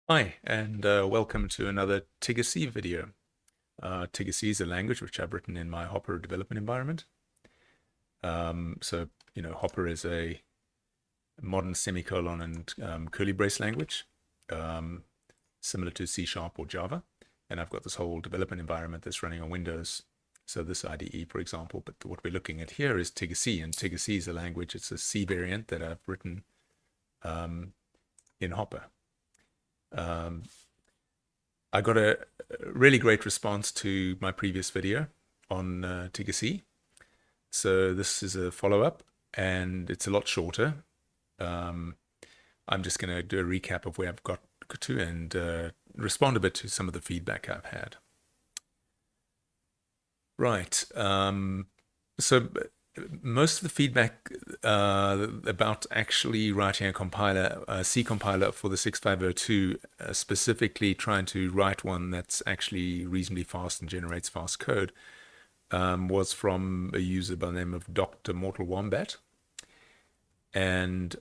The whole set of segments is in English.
Hi, and welcome to another Tigger C video. Tigger C is a language which I've written in my Hopper development environment. Hopper is a modern semicolon and curly brace language, um, similar to C# or Java. And I've got this whole development environment that's running on Windows. So this IDE, for example, but what we're looking at here is Tigger C, and Tigger C is a language. It's a C variant that I've written in Hopper. Um, I got a really great response to my previous video on Tigger C. So this is a follow-up, and it's a lot shorter. Um, I'm just going to do a recap of where I've got to and respond a bit to some of the feedback I've had. Right. So most of the feedback about actually writing a compiler, a C compiler for the 6502, specifically trying to write one that's actually reasonably fast and generates fast code, was from a user by the name of Dr. Mortal Wombat. And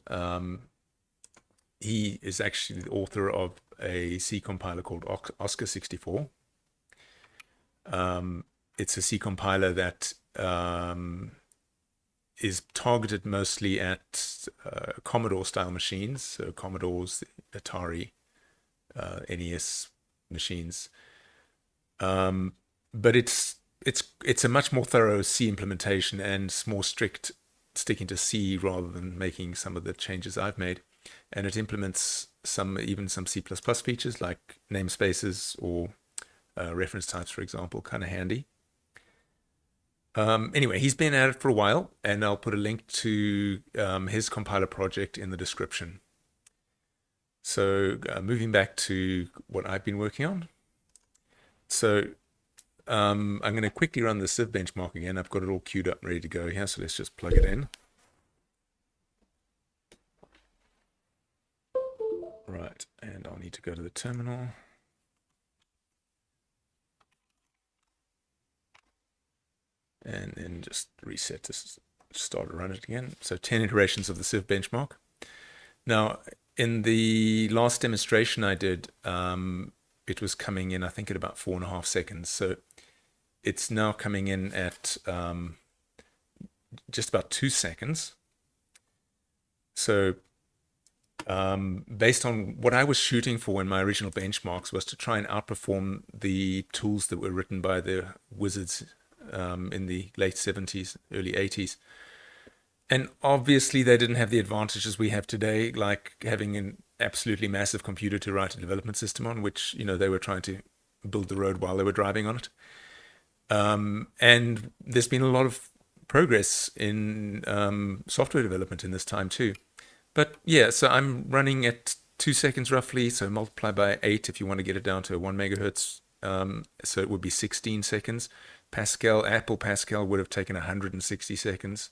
he is actually the author of a C compiler called Oscar 64. It's a C compiler that is targeted mostly at Commodore-style machines, so Commodores, Atari, NES machines. But it's a much more thorough C implementation and more strict, sticking to C rather than making some of the changes I've made. And it implements even some C++ features like namespaces or reference types, for example, kind of handy. Anyway, he's been at it for a while, and I'll put a link to his compiler project in the description. So moving back to what I've been working on. So I'm going to quickly run the Civ benchmark again. I've got it all queued up, ready to go here. So let's just plug it in. Right, and I'll need to go to the terminal. And then just reset this, start to run it again. So 10 iterations of the Civ benchmark. Now, in the last demonstration I did, it was coming in, I think, at about 4.5 seconds. So it's now coming in at just about 2 seconds. So based on what I was shooting for in my original benchmarks was to try and outperform the tools that were written by the wizards in the late 70s, early 80s. And obviously they didn't have the advantages we have today, like having an absolutely massive computer to write a development system on, which, they were trying to build the road while they were driving on it. And there's been a lot of progress in software development in this time too. But yeah, so I'm running at 2 seconds roughly, so multiply by 8 if you want to get it down to 1 megahertz. So it would be 16 seconds. Apple Pascal would have taken 160 seconds.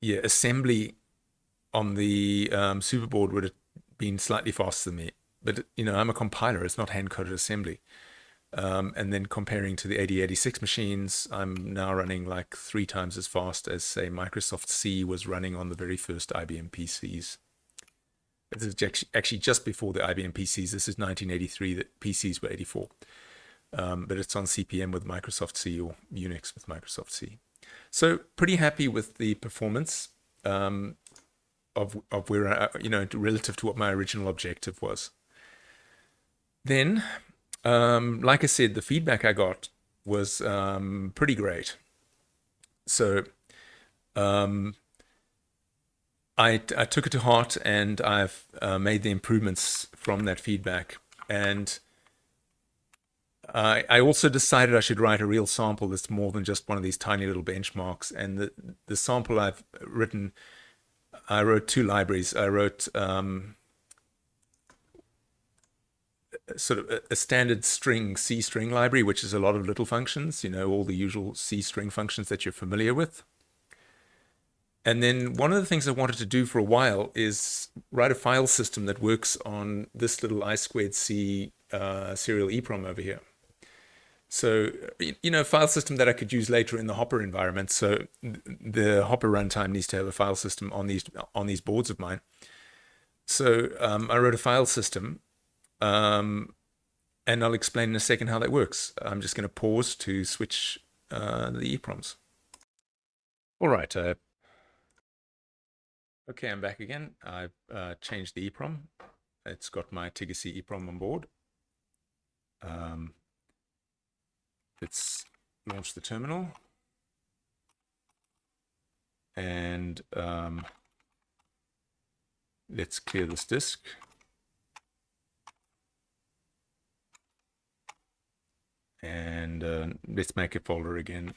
Assembly on the Superboard would have been slightly faster than me. But, I'm a compiler. It's not hand-coded assembly. And then comparing to the 8086 machines, I'm now running like 3 times as fast as, say, Microsoft C was running on the very first IBM PCs. This is actually just before the IBM PCs. This is 1983. The PCs were 84. But it's on CP/M with Microsoft C or Unix with Microsoft C. So pretty happy with the performance of where, relative to what my original objective was. Then, like I said, the feedback I got was pretty great. So I took it to heart, and I've made the improvements from that feedback. And I also decided I should write a real sample that's more than just one of these tiny little benchmarks. And the sample I've written, I wrote 2 libraries. I wrote sort of a standard C string library, which is a lot of little functions, all the usual C string functions that you're familiar with. And then one of the things I wanted to do for a while is write a file system that works on this little I2C Serial EEPROM over here. So, file system that I could use later in the Hopper environment. So the Hopper runtime needs to have a file system on these boards of mine. So I wrote a file system, and I'll explain in a second how that works. I'm just going to pause to switch the EEPROMs. All right. Okay, I'm back again. I've changed the EEPROM. It's got my Tigger C EEPROM on board. Let's launch the terminal. And let's clear this disk. And let's make a folder again.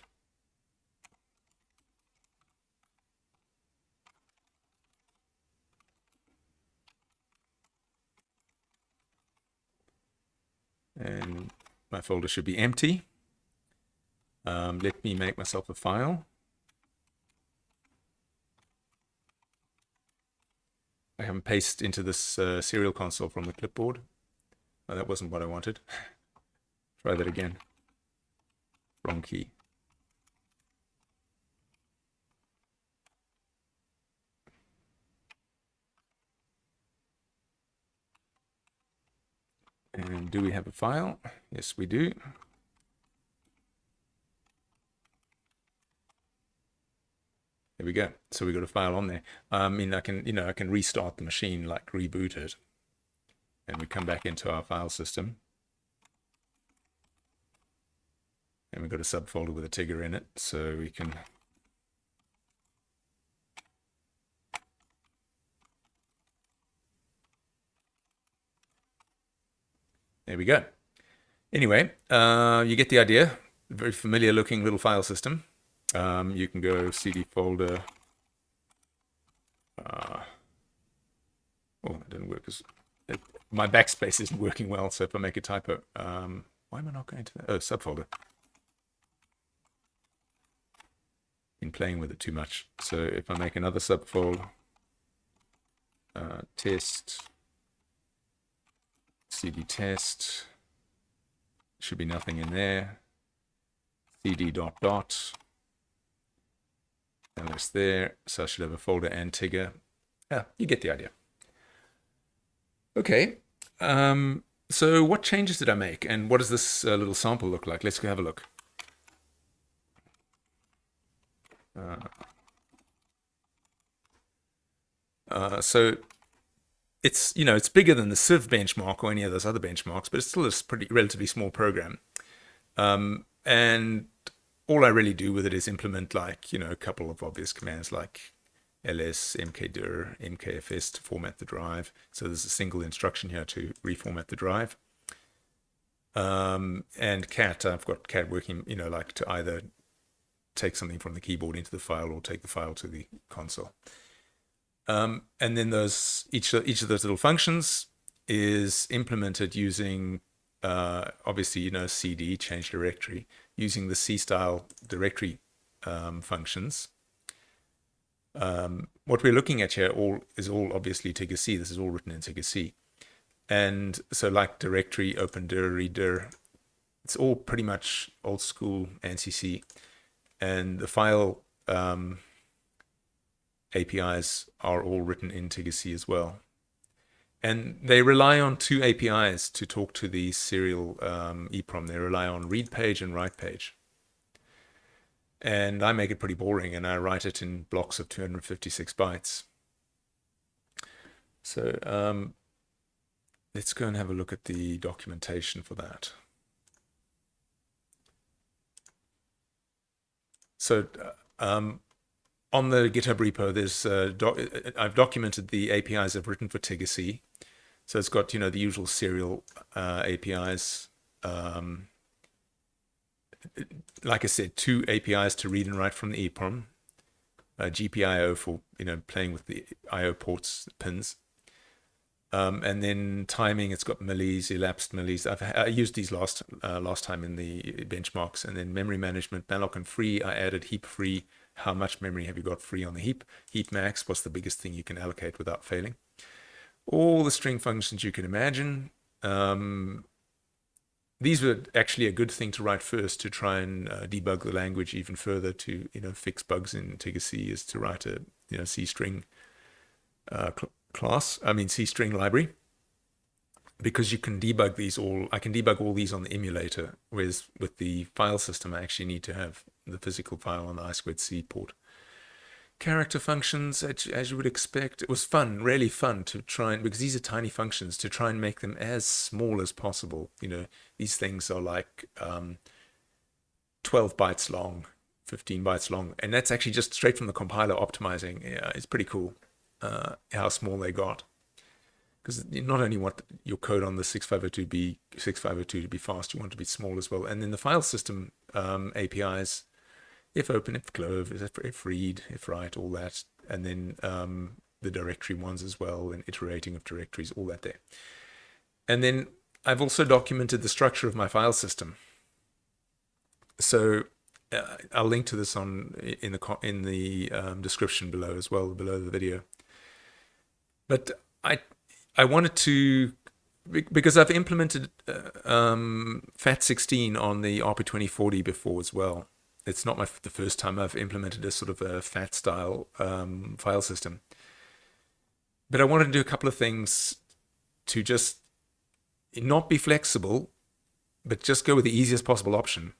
And my folder should be empty. Let me make myself a file. I haven't pasted into this serial console from the clipboard. Oh, that wasn't what I wanted. Try that again. Wrong key. And do we have a file? Yes, we do. There we go. So we got a file on there. I mean, I can restart the machine, like reboot it, and we come back into our file system, and we've got a subfolder with a Tigger in it, so we can. There we go. Anyway, you get the idea. Very familiar looking little file system. You can go cd folder. Oh, that didn't work. My backspace isn't working well, so if I make a typo, why am I not going to that? Oh, subfolder. Been playing with it too much. So if I make another subfolder, test, cd test, should be nothing in there. cd dot dot. And it's there, so I should have a folder and Tigger. Yeah, you get the idea. Okay, so what changes did I make, and what does this little sample look like? Let's go have a look. So it's it's bigger than the Civ benchmark or any of those other benchmarks, but it's still a pretty relatively small program. And all I really do with it is implement a couple of obvious commands like ls, mkdir, mkfs to format the drive. So there's a single instruction here to reformat the drive. And cat, I've got cat working, to either take something from the keyboard into the file or take the file to the console. And then each of those little functions is implemented using obviously cd, change directory, using the C style directory functions. What we're looking at here is all obviously Tigger C. This is all written in Tigger C. And so like directory, open dir, redir, it's all pretty much old school ANSI C. And the file APIs are all written in Tigger C as well. And they rely on two APIs to talk to the serial EEPROM. They rely on read page and write page. And I make it pretty boring, and I write it in blocks of 256 bytes. So let's go and have a look at the documentation for that. So on the GitHub repo, I've documented the APIs I've written for Tigger C. So it's got the usual serial APIs. Like I said, two APIs to read and write from the EEPROM, GPIO for playing with the IO ports, pins, and then timing. It's got millis, elapsed millis. I used these last time in the benchmarks, and then memory management, malloc and free. I added heap free. How much memory have you got free on the heap? Heap max. What's the biggest thing you can allocate without failing? All the string functions you can imagine. These were actually a good thing to write first to try and debug the language even further to fix bugs in Tigger C, is to write a C string C string library, because you can debug these all. I can debug all these on the emulator, whereas with the file system, I actually need to have the physical file on the I2C port. Character functions, as you would expect. It was fun, really fun to try and, because these are tiny functions, to try and make them as small as possible. These things are like 12 bytes long, 15 bytes long, and that's actually just straight from the compiler optimizing. Yeah, it's pretty cool how small they got. Because you not only want your code on the 6502 to be fast, you want it to be small as well. And then the file system APIs, if open, if close, if read, if write, all that. And then the directory ones as well, and iterating of directories, all that there. And then I've also documented the structure of my file system. So I'll link to this in the description below as well, below the video. But I wanted to, because I've implemented FAT16 on the RP2040 before as well. It's not the first time I've implemented a sort of a FAT style file system. But I wanted to do a couple of things to just not be flexible, but just go with the easiest possible option.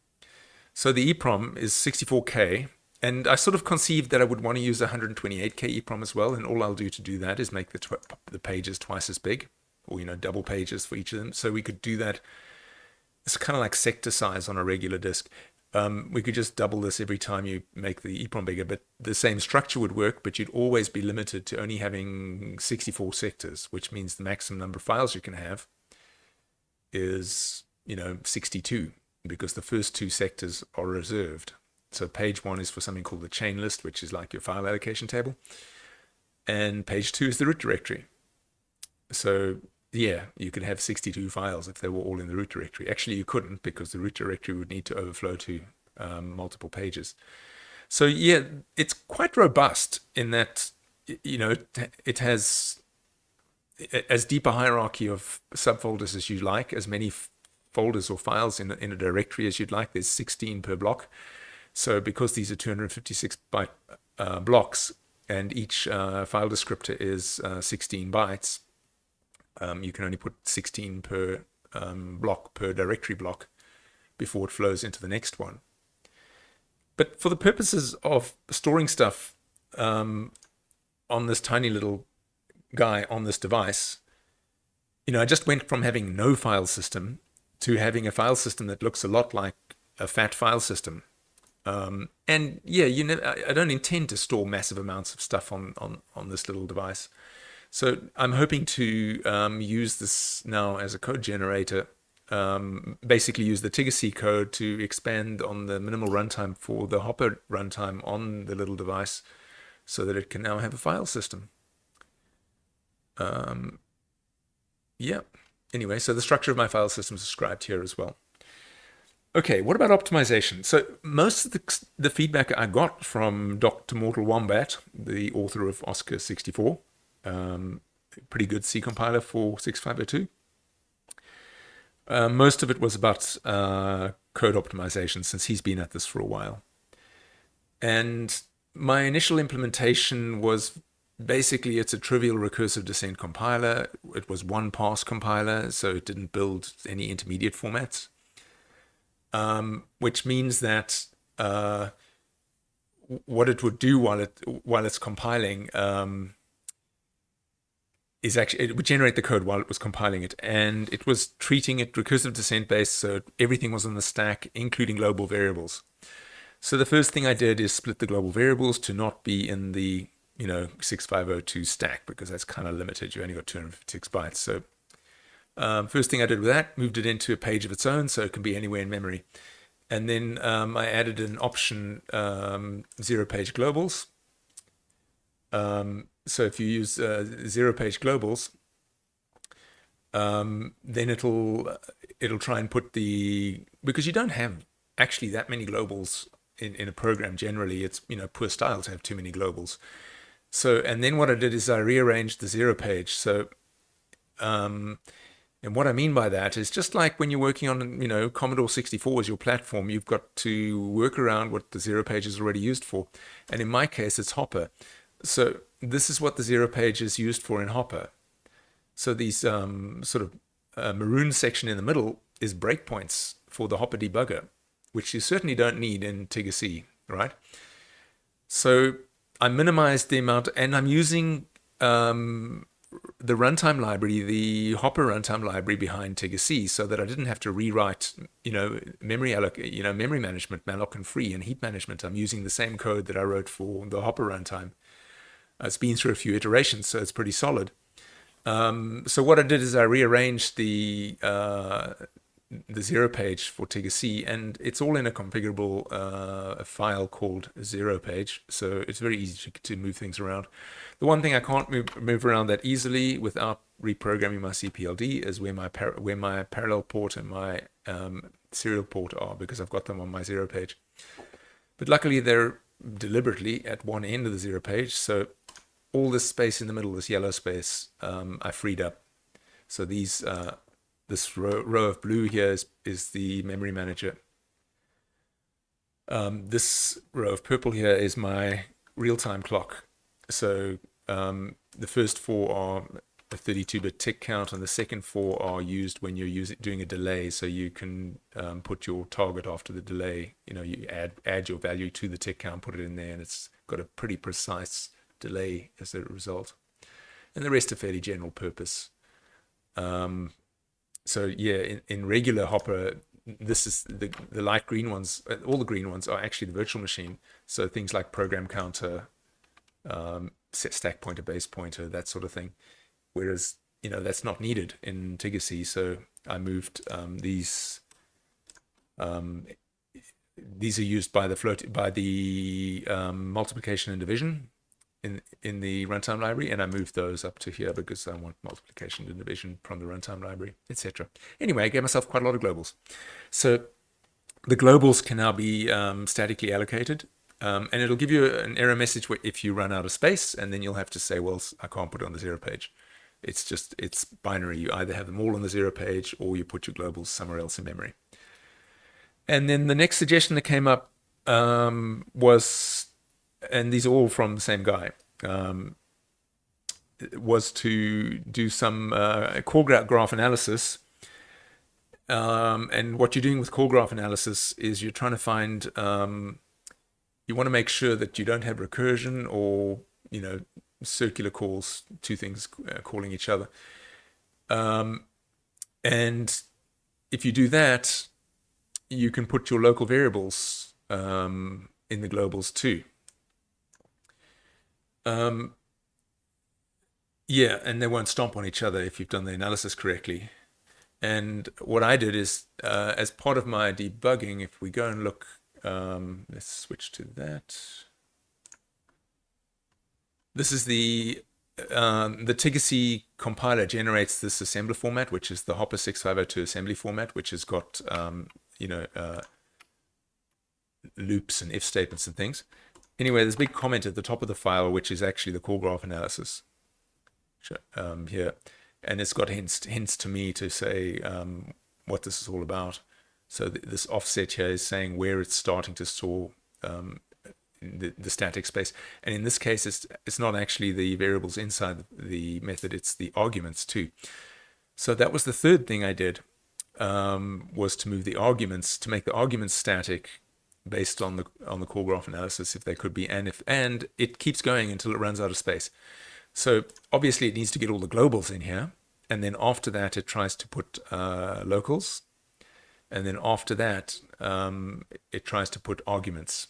So the EEPROM is 64K, and I sort of conceived that I would want to use a 128K EEPROM as well, and all I'll do to do that is make the pages twice as big, or double pages for each of them. So we could do that. It's kind of like sector size on a regular disk. We could just double this every time you make the EEPROM bigger, but the same structure would work, but you'd always be limited to only having 64 sectors, which means the maximum number of files you can have is 62, because the first two sectors are reserved. So page 1 is for something called the chain list, which is like your file allocation table. And page 2 is the root directory. So yeah, you could have 62 files if they were all in the root directory. Actually, you couldn't, because the root directory would need to overflow to multiple pages. So yeah, it's quite robust in that, it has as deep a hierarchy of subfolders as you like, as many folders or files in a directory as you'd like. There's 16 per block. So because these are 256 byte blocks, and each file descriptor is 16 bytes, you can only put 16 per block, per directory block, before it flows into the next one. But for the purposes of storing stuff on this tiny little guy on this device, I just went from having no file system to having a file system that looks a lot like a FAT file system. And yeah, I don't intend to store massive amounts of stuff on this little device. So I'm hoping to use this now as a code generator, basically use the Tigger C code to expand on the minimal runtime for the Hopper runtime on the little device, so that it can now have a file system. Yeah. Anyway, so the structure of my file system is described here as well. Okay, what about optimization? So most of the feedback I got from Dr. Mortal Wombat, the author of Oscar 64, pretty good C compiler for 6502. Most of it was about code optimization, since he's been at this for a while. And my initial implementation was basically, it's a trivial recursive descent compiler. It was one pass compiler, so it didn't build any intermediate formats. Which means that what it would do while it's compiling is actually, it would generate the code while it was compiling it, and it was treating it recursive descent based, so everything was on the stack, including global variables. So the first thing I did is split the global variables to not be in the 6502 stack, because that's kind of limited. You only got 256 bytes. So first thing I did with that, moved it into a page of its own, so it can be anywhere in memory. And then I added an option, zero page globals. So if you use zero page globals, then it'll try and put because you don't have actually that many globals in a program generally. It's poor style to have too many globals. So, and then what I did is I rearranged the zero page. So and what I mean by that is, just like when you're working on, Commodore 64 as your platform, you've got to work around what the zero page is already used for. And in my case, it's Hopper. So this is what the zero page is used for in Hopper. So these sort of maroon section in the middle is breakpoints for the Hopper debugger, which you certainly don't need in Tigger C, right? So I minimized the amount, and I'm using the runtime library, the Hopper runtime library behind Tigger C, so that I didn't have to rewrite, memory memory management, malloc and free, and heap management. I'm using the same code that I wrote for the Hopper runtime. It's been through a few iterations, so it's pretty solid. So what I did is I rearranged the zero page for Tigger C, and it's all in a configurable file called zero page. So it's very easy to move things around. The one thing I can't move around that easily without reprogramming my CPLD is where my parallel port and my serial port are, because I've got them on my zero page. But luckily they're deliberately at one end of the zero page, so all this space in the middle, this yellow space, I freed up. So these this row of blue here is the memory manager. This row of purple here is my real-time clock. So the first four are a 32-bit tick count, and the second four are used when you're doing a delay. So you can put your target after the delay. You add your value to the tick count, put it in there, and it's got a pretty precise delay as a result. And the rest are fairly general purpose. So yeah, in regular Hopper, this is the light green ones. All the green ones are actually the virtual machine. So things like program counter, set stack pointer, base pointer, that sort of thing. Whereas that's not needed in Tigger C. So I moved these. These are used by the multiplication and division in the runtime library, and I moved those up to here because I want multiplication and division from the runtime library, etc. Anyway, I gave myself quite a lot of globals. So the globals can now be statically allocated, and it'll give you an error message if you run out of space, and then you'll have to say, well, I can't put it on the zero page. It's binary. You either have them all on the zero page or you put your globals somewhere else in memory. And then the next suggestion that came up was, and these are all from the same guy, was to do some call graph analysis. And what you're doing with call graph analysis is you're trying to find, you want to make sure that you don't have recursion or, circular calls, two things calling each other. And if you do that, you can put your local variables in the globals too. Yeah, and they won't stomp on each other if you've done the analysis correctly. And what I did is, as part of my debugging, if we go and look, let's switch to that. This is the Tigger C compiler generates this assembler format, which is the Hopper 6502 assembly format, which has got loops and if statements and things. Anyway, there's a big comment at the top of the file, which is actually the call graph analysis here, and it's got hints to me to say what this is all about. So this offset here is saying where it's starting to store the static space, and in this case it's not actually the variables inside the method, it's the arguments too. So that was the third thing I did, was to move the arguments, to make the arguments static based on the call graph analysis, if they could be, and it keeps going until it runs out of space. So obviously it needs to get all the globals in here, and then after that it tries to put locals, and then after that it tries to put arguments.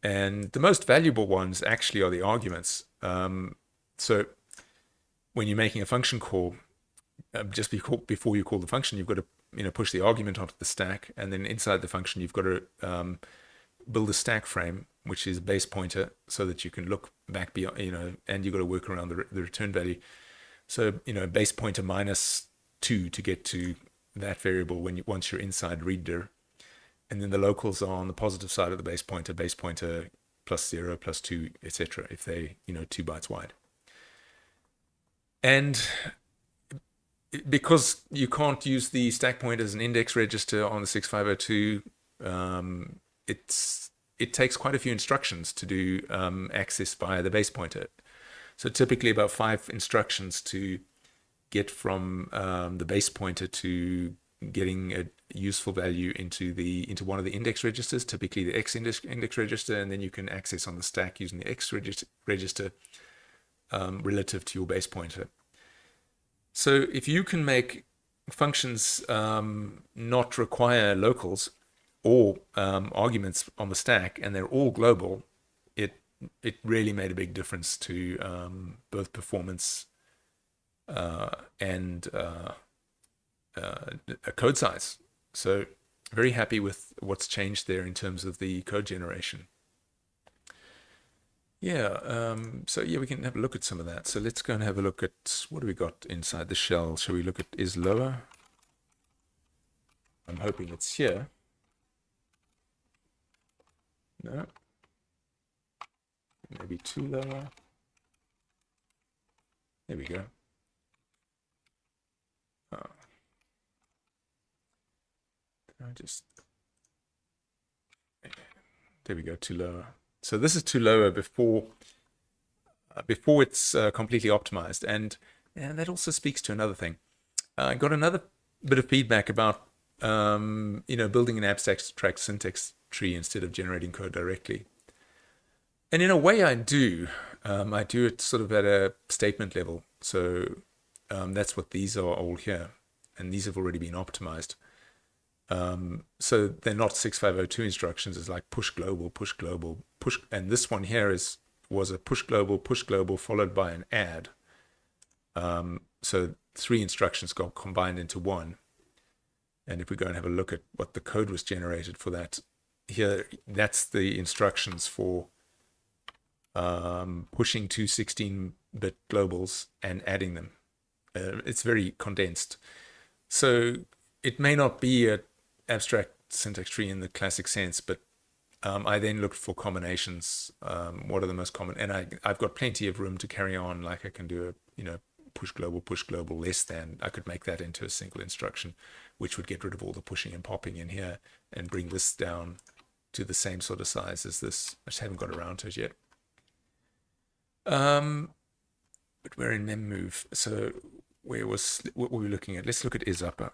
And the most valuable ones actually are the arguments. So when you're making a function call, just before you call the function, you've got to push the argument onto the stack, and then inside the function you've got to build a stack frame, which is base pointer, so that you can look back beyond, and you've got to work around the return value. So base pointer -2 to get to that variable once you're inside reader. And then the locals are on the positive side of the base pointer +0, +2, etc. if they 2 bytes wide. And because you can't use the stack pointer as an index register on the 6502, it takes quite a few instructions to do access via the base pointer. So typically about 5 instructions to get from the base pointer to getting a useful value into one of the index registers, typically the X index register, and then you can access on the stack using the X register relative to your base pointer. So if you can make functions not require locals or arguments on the stack, and they're all global, it really made a big difference to both performance and a code size. So very happy with what's changed there in terms of the code generation. Yeah, so yeah, we can have a look at some of that. So let's go and have a look at what do we got inside the shell. Shall we look at is lower? I'm hoping it's here. No. Maybe too lower. There we go. Oh. There we go, too lower. So this is too lower before it's completely optimized, and that also speaks to another thing. I got another bit of feedback about building an abstract syntax tree instead of generating code directly. And in a way, I do it sort of at a statement level. So that's what these are all here, and these have already been optimized. So they're not 6502 instructions. It's like push global, push, and this one here was a push global followed by an add. So 3 instructions got combined into one. And if we go and have a look at what the code was generated for that, here, that's the instructions for pushing 2 16-bit globals and adding them. It's very condensed. So it may not be an abstract syntax tree in the classic sense, but I then looked for combinations. What are the most common? And I've got plenty of room to carry on. Like I can do a push global less than. I could make that into a single instruction, which would get rid of all the pushing and popping in here and bring this down to the same sort of size as this. I just haven't got around to it yet. But we're in mem_move. So what were we looking at? Let's look at isUpper.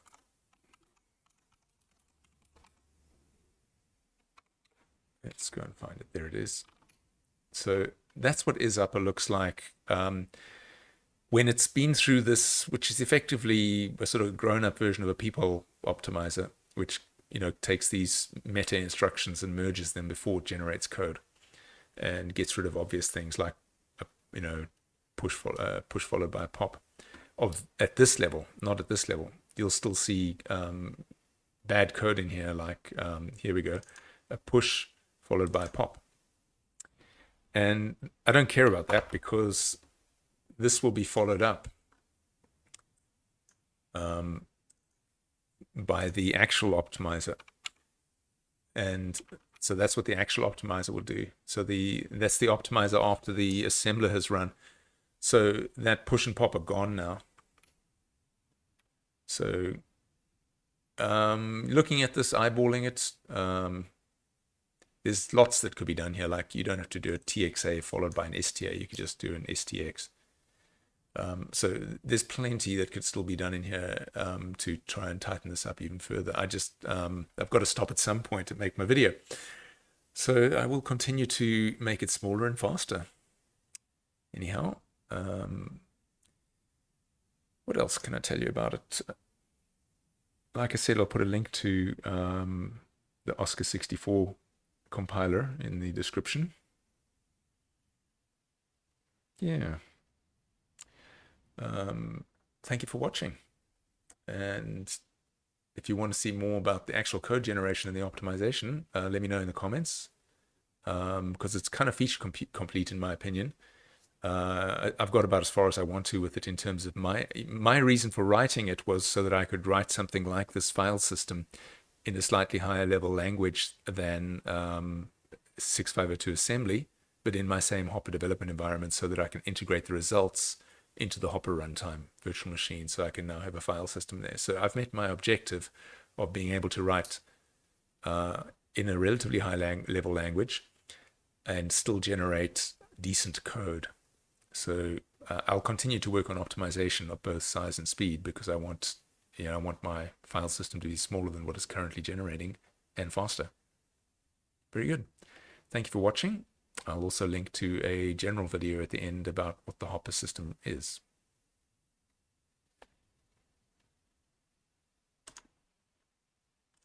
Let's go and find it. There it is. So that's what isUpper looks like when it's been through this, which is effectively a sort of grown-up version of a people optimizer, which takes these meta instructions and merges them before it generates code, and gets rid of obvious things like push followed by a pop. At this level, not at this level, you'll still see bad code in here. Like here we go, a push followed by a pop. And I don't care about that because this will be followed up by the actual optimizer. And so that's what the actual optimizer will do. So that's the optimizer after the assembler has run. So that push and pop are gone now. So looking at this, eyeballing it, there's lots that could be done here. Like you don't have to do a TXA followed by an STA. You could just do an STX. So there's plenty that could still be done in here to try and tighten this up even further. I've got to stop at some point to make my video. So I will continue to make it smaller and faster. Anyhow, what else can I tell you about it? Like I said, I'll put a link to the Oscar 64 compiler in the description. Yeah. Thank you for watching. And if you want to see more about the actual code generation and the optimization, let me know in the comments, because it's kind of feature complete in my opinion. I've got about as far as I want to with it in terms of my reason for writing it was so that I could write something like this file system in a slightly higher level language than 6502 assembly, but in my same Hopper development environment, so that I can integrate the results into the Hopper runtime virtual machine, so I can now have a file system there. So I've met my objective of being able to write in a relatively high level language and still generate decent code. So I'll continue to work on optimization of both size and speed because I want my file system to be smaller than what it's currently generating and faster. Very good. Thank you for watching. I'll also link to a general video at the end about what the Hopper system is.